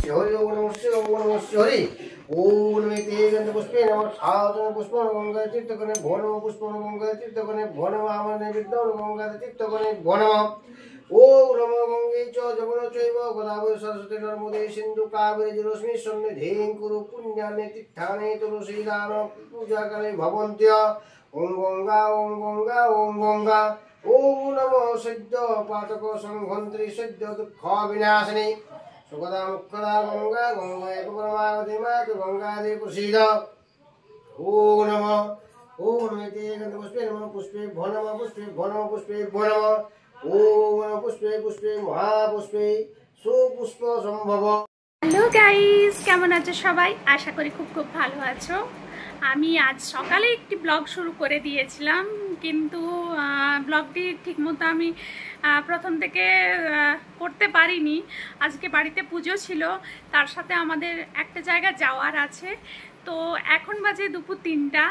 हरि ओम नमः शिवाय ओम नमः शिवाय हरि ओम नमः तेजंत पुष्पे नमः साधन पुष्पं गंगा तीर्थकने भो नमः पुष्पं गंगा तीर्थकने भो नमः आमने विद्वान गंगा तीर्थकने भो नमः ओम नमो गंगे च जमुना चैव गोदावरी सरस्वती नर्मदे सिंधु कावेरी जलस्मिन् सन्निधिं कुरु पुण्यानि तीर्थानि तुलसीदान पूजाकाले भवन्त्य ओम गंगा ओम गंगा ओम गंगा ओम नमो सद्य पातक संघंत्री सद्य दुःख विनाशिनी सुखदा मुखदा गंगा गंगा एक परमावधि मात गंगादे प्रसीद ओम नमः तेजंत पुष्पे नमः पुष्पे भो नमः पुष्पे भो नमः पुष्पे भो नमः ओम नमः पुष्पे पुष्पे महापुष्पे सुपुष्प संभव। হ্যালো গাইস, কেমন আছো সবাই? আশা করি খুব খুব ভালো আছো। আমি আজ সকালে একটি ব্লগ শুরু করে দিয়েছিলাম, কিন্তু ব্লগটি ঠিকমতো আমি প্রথম থেকে করতে পারিনি। আজকে বাড়িতে পুজো ছিল, তার সাথে আমাদের একটা জায়গা যাওয়ার আছে। তো এখন বাজে দুপুর 3টা,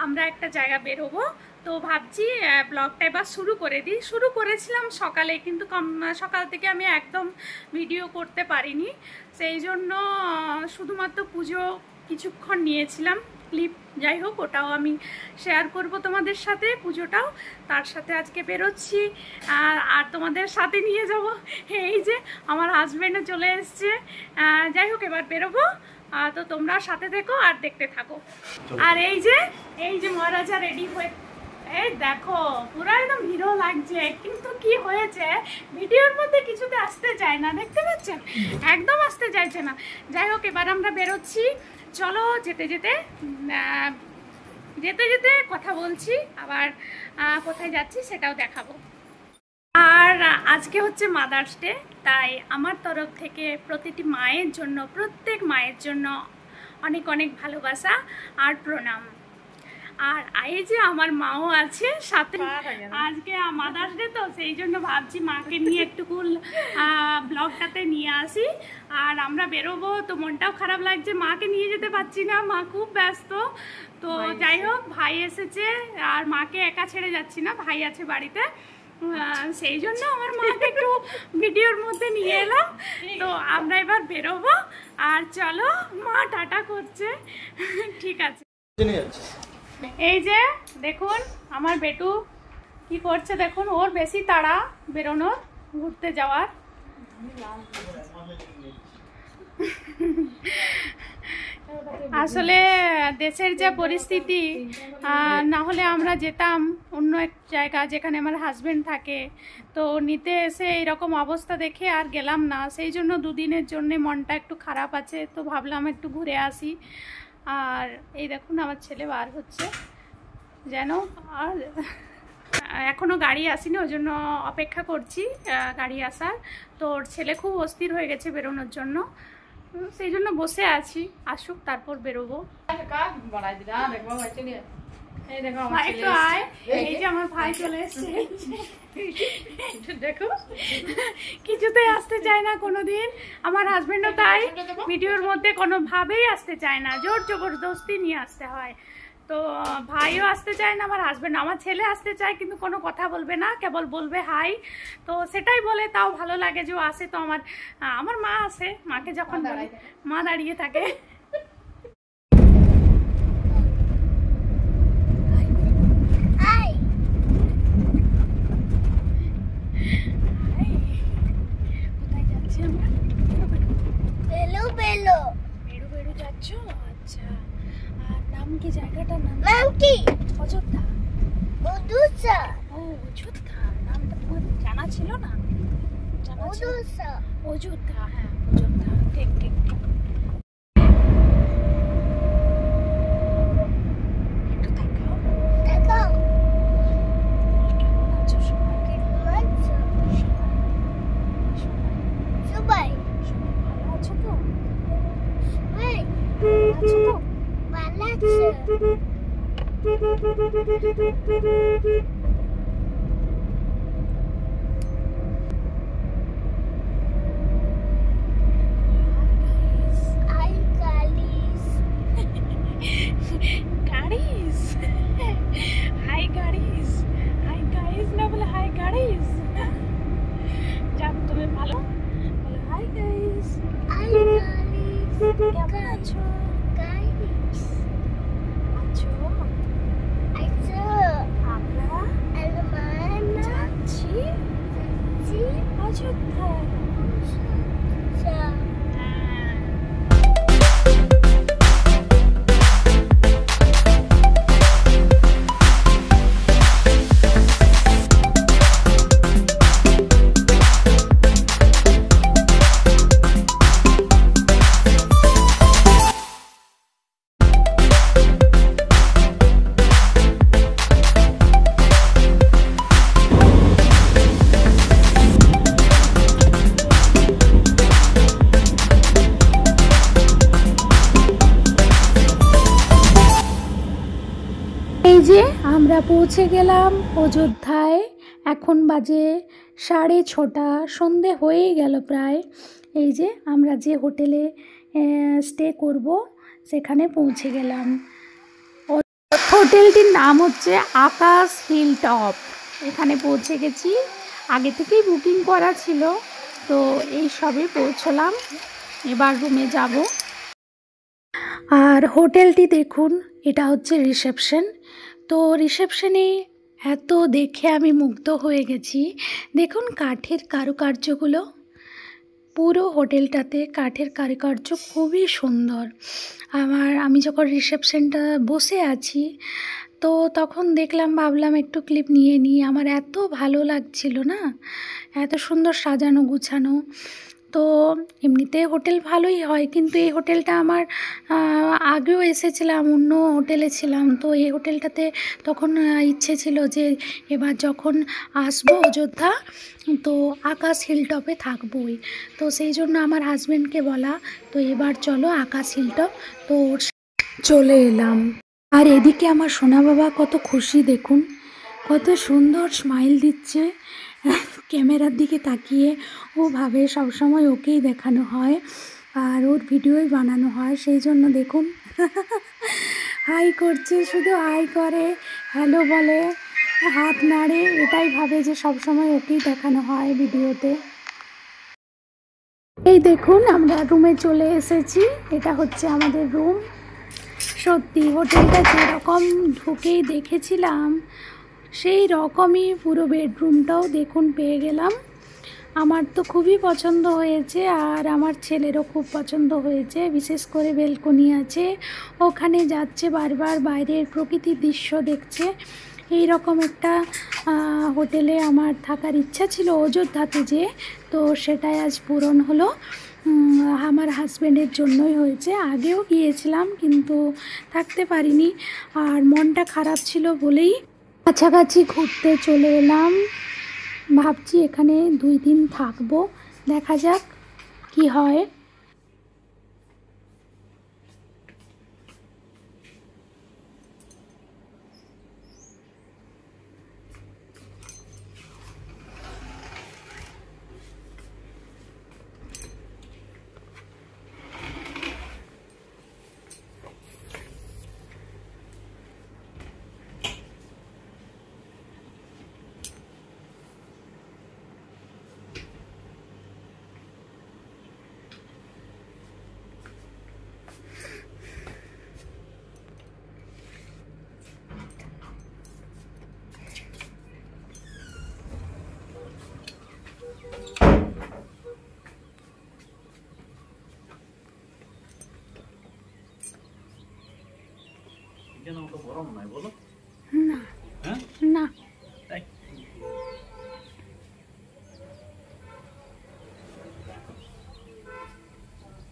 আমরা একটা জায়গা বেরোবো। তো ভাবছি ব্লগটা এবার শুরু করে দিই। শুরু করেছিলাম সকালে, কিন্তু সকাল থেকে আমি একদম ভিডিও করতে পারিনি। সেই জন্য শুধুমাত্র পুজো কিছুক্ষণ নিয়েছিলাম ক্লিপ। যাই হোক, ওটাও আমি শেয়ার করব তোমাদের সাথে, পুজোটাও। তার সাথে আজকে বেরোচ্ছি আর তোমাদের সাথে নিয়ে যাব। এই যে আমার হাজব্যান্ডও চলে এসছে। যাই হোক, এবার বেরোবো। তো তোমরা সাথে থেকো আর দেখতে থাকো। আর এই যে মহারাজা রেডি হয়ে, এই দেখো পুরো একদম হিরো লাগছে, কিন্তু কি হয়েছে ভিডিওর মধ্যে কিছুতে আসতে চায় না, দেখতে পাচ্ছেন? একদম আসতে চাইছে না। যাই হোক, এবার আমরা বেরোচ্ছি। চলো, যেতে যেতে কথা বলছি, আবার কোথায় যাচ্ছি সেটাও দেখাবো। আর আজকে হচ্ছে মাদার্স ডে, তাই আমার তরফ থেকে প্রতিটি মায়ের জন্য, প্রত্যেক মায়ের জন্য অনেক অনেক ভালোবাসা আর প্রণাম। আর এই যে আমার মাও আছে সাথে। আজকে মাদার্স ডে, তো সেই জন্য ভাবছি মাকে নিয়ে একটু ব্লগটাতে নিয়ে আসি। আর আমরা বেরোবো, তো মনটাও খারাপ লাগছে, মাকে নিয়ে যেতে পারছি না, মা খুব ব্যস্ত। তো যাই হোক, ভাই এসেছে আর মাকে একা ছেড়ে যাচ্ছি না, ভাই আছে বাড়িতে। সেই জন্য আমার মাকে একটু ভিডিওর মধ্যে নিয়ে এলাম। তো আমরা এবার বেরোবো। আর চলো, মা টাটা করছে। ঠিক আছে, এই যে দেখুন আমার বেটু কি করছে, দেখুন। ওর বেশি তাড়া বেরোনোর, ঘুরতে যাওয়ার। আসলে দেশের যে পরিস্থিতি, না হলে আমরা যেতাম অন্য এক জায়গা যেখানে আমার হাজবেন্ড থাকে। তো নিতে এসে এইরকম অবস্থা দেখে আর গেলাম না। সেই জন্য দুদিনের জন্য মনটা একটু খারাপ আছে। তো ভাবলাম একটু ঘুরে আসি। আর এই দেখুন আমার ছেলে বার হচ্ছে যেন। আর এখনও গাড়ি আসেনি, ওই জন্য অপেক্ষা করছি গাড়ি আসার। তো ওর ছেলে খুব অস্থির হয়ে গেছে বেরোনোর জন্য, সেই জন্য বসে আছি, আসুক তারপর বেরোবো। এই যে আমার ভাই চলে এসছে, দেখো কিছুতেই আসতে চায় না কোনোদিন। আমার হাজবেন্ডও তাই, ভিডিওর মধ্যে কোনোভাবেই আসতে চায় না, জোর জবরদস্তি নিয়ে আসতে হয়। তো ভাইও আসতে চায় না, আমার হাজবেন্ড। আমার ছেলে আসতে চায়, কিন্তু কোনো কথা বলবে না, কেবল বলবে হাই। তো সেটাই বলে, তাও ভালো লাগে যে ও আসে। তো আমার মা আসে, মাকে যখন বলে মা দাঁড়িয়ে থাকে। কোথায় যাচ্ছি আমরা? বেরু যাচ্ছ? আচ্ছা। আর নাম কি জায়গাটার নাম? কি? অযোধ্যা। ও অযোধ্যা, নামটা তোমার জানা ছিল না? অযোধ্যা, হ্যাঁ অযোধ্যা, ঠিক। একটু তাকাও। কেমন আছো সবাই? ভালো আছো তো? যাক, তুমি ভালো বলো। Hi guys. কেমন আছো? আছো? আমরা যাচ্ছি অযোধ্যায়। এই যে আমরা পৌঁছে গেলাম অযোধ্যায়। এখন বাজে 6:30, সন্ধে হয়েই গেল প্রায়। এই যে আমরা যে হোটেলে স্টে করব সেখানে পৌঁছে গেলাম। হোটেলটির নাম হচ্ছে আকাশ হিল টপ। এখানে পৌঁছে গেছি, আগে থেকেই বুকিং করা ছিল, তো এই সবে পৌঁছলাম। এবার রুমে যাব। আর হোটেলটি দেখুন, এটা হচ্ছে রিসেপশন। তো রিসেপশনে এত দেখে আমি মুগ্ধ হয়ে গেছি। দেখুন কাঠের কারুকার্যগুলো, পুরো হোটেলটাতে কাঠের কারুকার্য খুবই সুন্দর। আমি যখন রিসেপশনটা বসে আছি তো তখন দেখলাম, ভাবলাম একটু ক্লিপ নিয়ে নিই। আমার এত ভালো লাগছিল না, এত সুন্দর সাজানো গুছানো। তো এমনিতে হোটেল ভালোই হয়, কিন্তু এই হোটেলটা আমার আগেও এসেছিলাম, অন্য হোটেলে ছিলাম। তো এই হোটেলটাতে তখন ইচ্ছে ছিল যে এবার যখন আসবো অযোধ্যা তো আকাশ হিলটপে থাকবোই। তো সেই জন্য আমার হাজব্যান্ডকে বলা, তো এবার চলো আকাশ হিলটপ। তো চলে এলাম। আর এদিকে আমার সোনা বাবা কত খুশি, দেখুন কত সুন্দর স্মাইল দিচ্ছে ক্যামেরার দিকে তাকিয়ে। ও ভাবে সবসময় ওকেই দেখানো হয় আর ওর ভিডিওই বানানো হয়, সেই জন্য দেখুন হাই করছে, শুধু হাই করে, হ্যালো বলে, হাত নাড়ে, এটাই ভাবে যে সবসময় ওকেই দেখানো হয় ভিডিওতে। এই দেখুন আমরা রুমে চলে এসেছি, এটা হচ্ছে আমাদের রুম। সত্যি হোটেলটা যেরকম ঢুকেই দেখেছিলাম সেই রকমই পুরো বেডরুমটাও দেখুন পেয়ে গেলাম। আমার তো খুবই পছন্দ হয়েছে, আর আমার ছেলেরও খুব পছন্দ হয়েছে। বিশেষ করে বেলকনি আছে, ওখানে যাচ্ছে বারবার, বাইরের প্রকৃতির দৃশ্য দেখছে। এই রকম একটা হোটেলে আমার থাকার ইচ্ছা ছিল অযোধ্যাতে, যে তো সেটাই আজ পূরণ হলো। আমার হাজব্যান্ডের জন্যই হয়েছে। আগেও গিয়েছিলাম কিন্তু থাকতে পারিনি, আর মনটা খারাপ ছিল বলেই কাছাকাছি ঘুরতে চলে এলাম। ভাবছি এখানে 2 দিন থাকবো, দেখা যাক কি হয়। গরম নাই বলো না, হ্যাঁ না,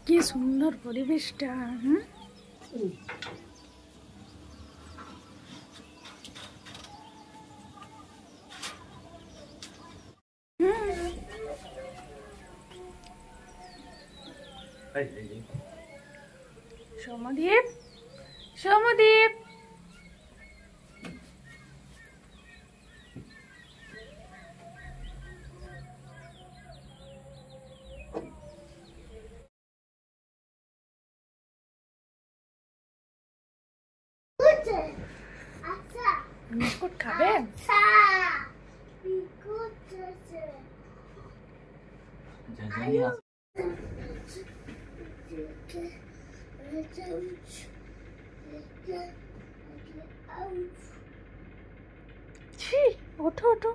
কি সুন্দর পরিবেশটা। সৌমদীপ, সৌমদীপ, বিস্কুট খাবে? ছি, ওঠো ওঠো।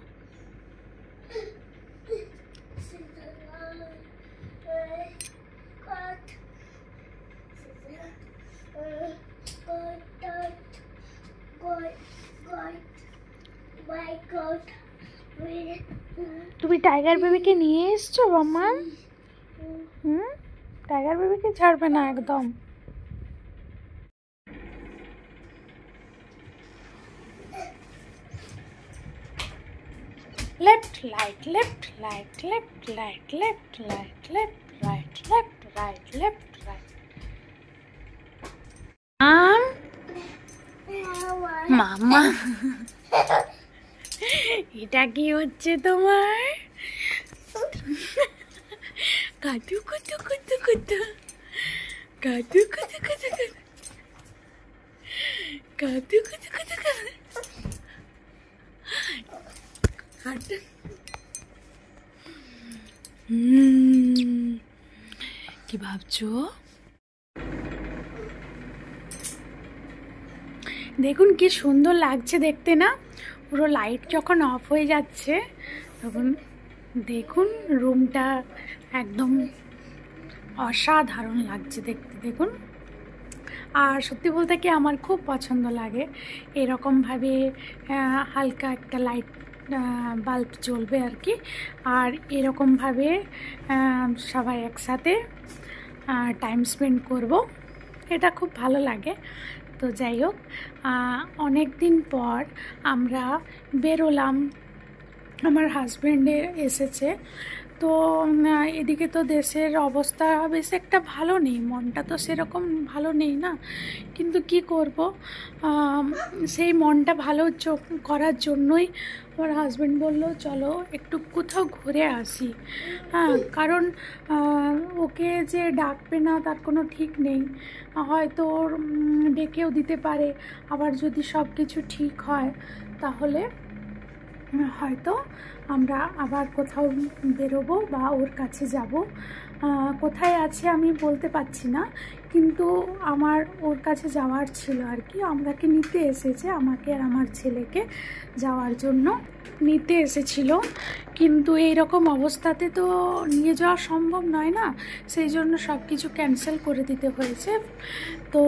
তুমি টাইগার বেবিকে নিয়ে এসছো মাম্মা? টাইগার বেবিকে ছাড়বে না একদম। Left, right, left, right, left, right, left, right, left, right, left, right, left, right. মামা, এটা কি হচ্ছে তোমার? কাটু কুতু কুতু কুতু, কাটু কুতু কুতু কুতু, কাটু কুতু কুতু কুতু। কি ভাবছো? দেখুন কি সুন্দর লাগছে দেখতে না? পুরো লাইট যখন অফ হয়ে যাচ্ছে তখন দেখুন রুমটা একদম অসাধারণ লাগছে দেখতে। দেখুন, আর সত্যি বলতে কি আমার খুব পছন্দ লাগে এরকমভাবে হালকা একটা লাইট বাল্ব জ্বলবে আর কি, আর এরকমভাবে সবাই একসাথে টাইম স্পেন্ড করব, এটা খুব ভালো লাগে। তো যাই হোক, অনেক দিন পর আমরা বেরোলাম, আমার হাজব্যান্ডে এসেছে। তো এদিকে তো দেশের অবস্থা বেশ একটা ভালো নেই, মনটা তো সেরকম ভালো নেই না, কিন্তু কি করব, সেই মনটা ভালো করার জন্যই আমার হাজব্যান্ড বলল চলো একটু কোথাও ঘুরে আসি। হ্যাঁ, কারণ ওকে যে ডাকবে না তার কোনো ঠিক নেই, হয়তো ওর ডেকেও দিতে পারে, আবার যদি সব কিছু ঠিক হয় তাহলে হয়তো আমরা আবার কোথাও বেরোবো বা ওর কাছে যাব। কোথায় আছে আমি বলতে পারছি না, কিন্তু আমার ওর কাছে যাওয়ার ছিল আর কি। আমরাকে নিতে এসেছে, আমাকে আর আমার ছেলেকে যাওয়ার জন্য নিতে এসেছিল, কিন্তু এই রকম অবস্থাতে তো নিয়ে যাওয়া সম্ভব নয় না, সেই জন্য সব কিছু ক্যান্সেল করে দিতে হয়েছে। তো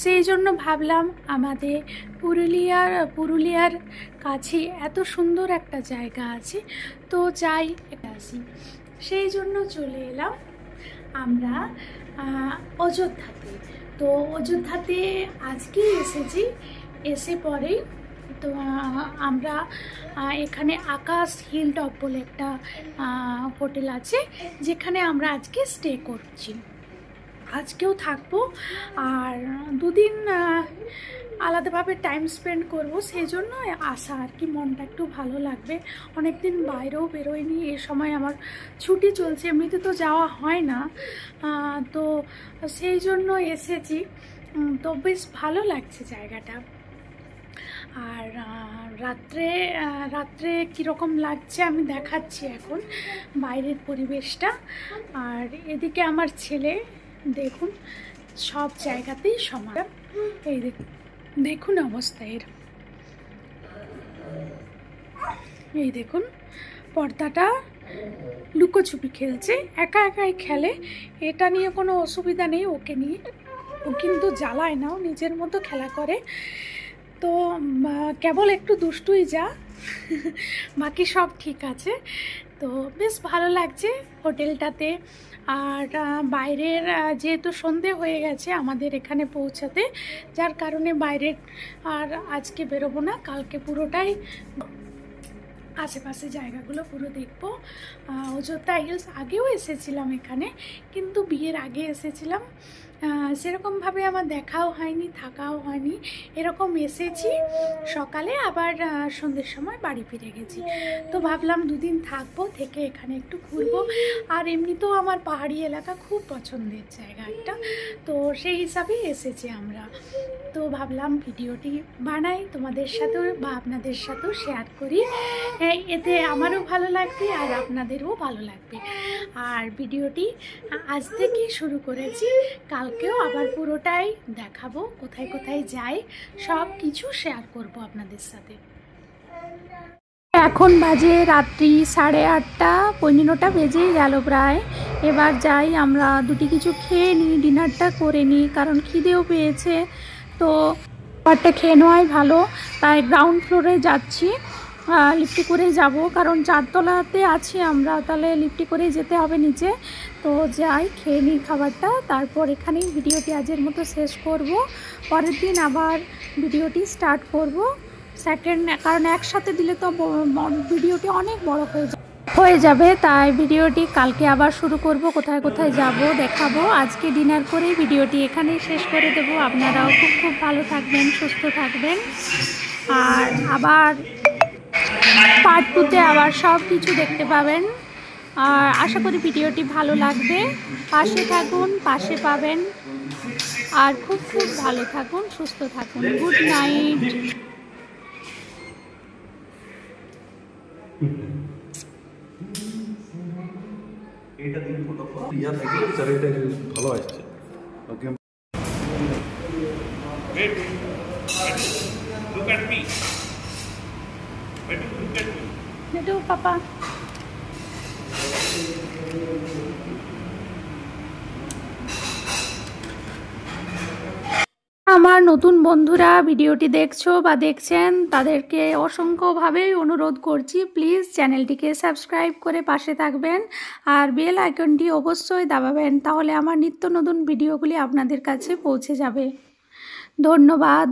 সেই জন্য ভাবলাম আমাদের পুরুলিয়ার কাছে এত সুন্দর একটা জায়গা আছে, তো যাই আসি, সেই জন্য চলে এলাম আমরা অযোধ্যাতে। তো অযোধ্যাতে আজকে এসেছি, এসে পরেই তো আমরা এখানে আকাশ হিল টপ বলে একটা হোটেল আছে, যেখানে আমরা আজকে স্টে করছি, আজকেও থাকবো, আর দুদিন আলাদাভাবে টাইম স্পেন্ড করব, সেই জন্য আসা আর কি। মনটা একটু ভালো লাগবে, অনেক দিন বাইরেও বেরোয়নি, এ সময় আমার ছুটি চলছে, এমনিতে তো যাওয়া হয় না, তো সেই জন্য এসেছি। তো বেশ ভালো লাগছে জায়গাটা। আর রাত্রে কীরকম লাগছে আমি দেখাচ্ছি এখন বাইরের পরিবেশটা। আর এদিকে আমার ছেলে দেখুন সব জায়গাতেই সমান, এই দেখুন অবস্থা এর, এই দেখুন পর্দাটা লুকোছুপি খেলছে, একা একাই খেলে, এটা নিয়ে কোনো অসুবিধা নেই ওকে নিয়ে, ও কিন্তু জ্বালায় না, ও নিজের মতো খেলা করে। তো কেবল একটু দুষ্টুই যা, বাকি সব ঠিক আছে। তো বেশ ভালো লাগছে হোটেলটাতে। আর বাইরের যেহেতু সন্ধে হয়ে গেছে আমাদের এখানে পৌঁছাতে, যার কারণে বাইরের আর আজকে বেরোবো না, কালকে পুরোটাই আশেপাশে জায়গাগুলো পুরো দেখবো। অযোধ্যা হিলস আগেও এসেছিলাম এখানে, কিন্তু বিয়ের আগে এসেছিলাম, সেরকমভাবে আমার দেখাও হয়নি, থাকাও হয়নি, এরকম এসেছি সকালে, আবার সন্ধ্যের সময় বাড়ি ফিরে গেছি। তো ভাবলাম দুদিন থাকবো, থেকে এখানে একটু ঘুরবো, আর এমনিতেও আমার পাহাড়ি এলাকা খুব পছন্দের জায়গা একটা, তো সেই হিসাবেই এসেছি আমরা। তো ভাবলাম ভিডিওটি বানাই তোমাদের সাথেও বা আপনাদের সাথেও শেয়ার করি, এতে আমারও ভালো লাগবে আর আপনাদেরও ভালো লাগবে। আর ভিডিওটি আজ থেকেই শুরু করেছি, কাল ব্লগেও আবার পুরোটাই দেখাবো, কোথায় কোথায় যাই সব কিছু শেয়ার করব আপনাদের সাথে। এখন বাজে রাত্রি 8:30, 9:15 বেজেই গেল প্রায়। এবার যাই আমরা দুটি কিছু খেয়ে নিই, ডিনারটা করে নিই, কারণ খিদেও পেয়েছে। তো খাবারটা খেয়ে নেওয়াই ভালো। তাই গ্রাউন্ড ফ্লোরে যাচ্ছি, লিফটে করে যাব, কারণ 4 তলাতে আছি আমরা, তাহলে লিফটে করে যেতে হবে নিচে। তো যাই, খেয়ে নিই খাবারটা, তারপর এখানেই ভিডিওটি আজের মতো শেষ করব। পরের দিন আবার ভিডিওটি স্টার্ট করব কারণ একসাথে দিলে তো ভিডিওটি অনেক বড় হয়ে যাবে। তাই ভিডিওটি কালকে আবার শুরু করব, কোথায় কোথায় যাব দেখাবো। আজকে ডিনার করে ভিডিওটি এখানেই শেষ করে দেব। আপনারাও খুব খুব ভালো থাকবেন, সুস্থ থাকবেন, আর আবার পার্ট 2-তে আবার সব কিছু দেখতে পাবেন। আর আশা করি ভিডিওটি ভালো লাগবে। পাশে থাকুন, পাশে পাবেন, আর খুব খুব ভালো থাকুন, সুস্থ থাকুন। Good night. এটা দিন ফটো ইয়া থেকে চারিটা ভালো আসছে। ওকে wait look at me wait look at me নেটু পাপা। আমার নতুন বন্ধুরা ভিডিওটি দেখছো বা দেখছেন, তাদেরকে অসংখ্যভাবেই অনুরোধ করছি, প্লিজ চ্যানেলটিকে সাবস্ক্রাইব করে পাশে থাকবেন, আর বেল আইকনটি অবশ্যই দাবাবেন, তাহলে আমার নিত্য নতুন ভিডিওগুলি আপনাদের কাছে পৌঁছে যাবে। ধন্যবাদ।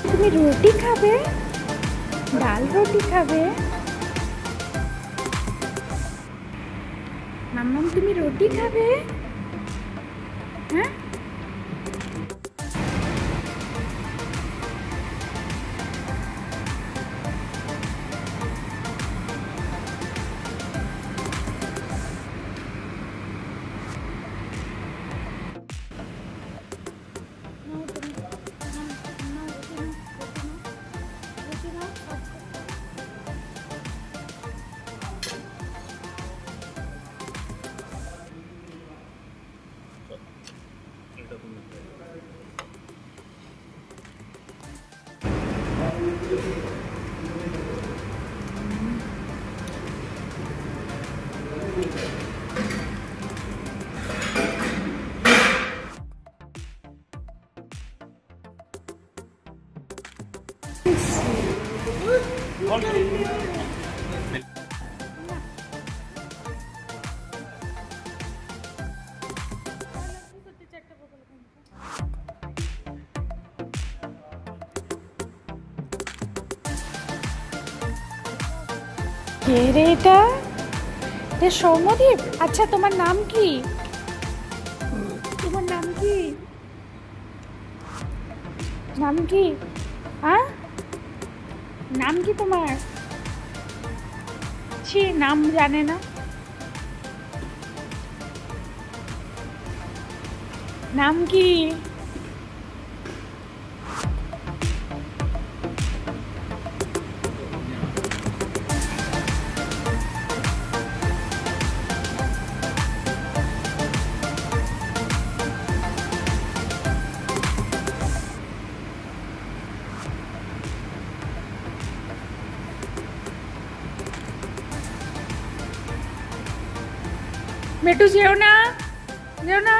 তুমি রুটি খাবে? ডাল রুটি খাবে? মাম্মাম তুমি রুটি খাবে? হ্যাঁ, কে রে এটা? সৌম্যদীপ। আচ্ছা, তোমার নাম কি? তোমার নাম কি? নাম কি? হ্যাঁ, নাম কি তোমার? ছি, নাম জানে না। নাম কি? মেটু যেও না, যেও না।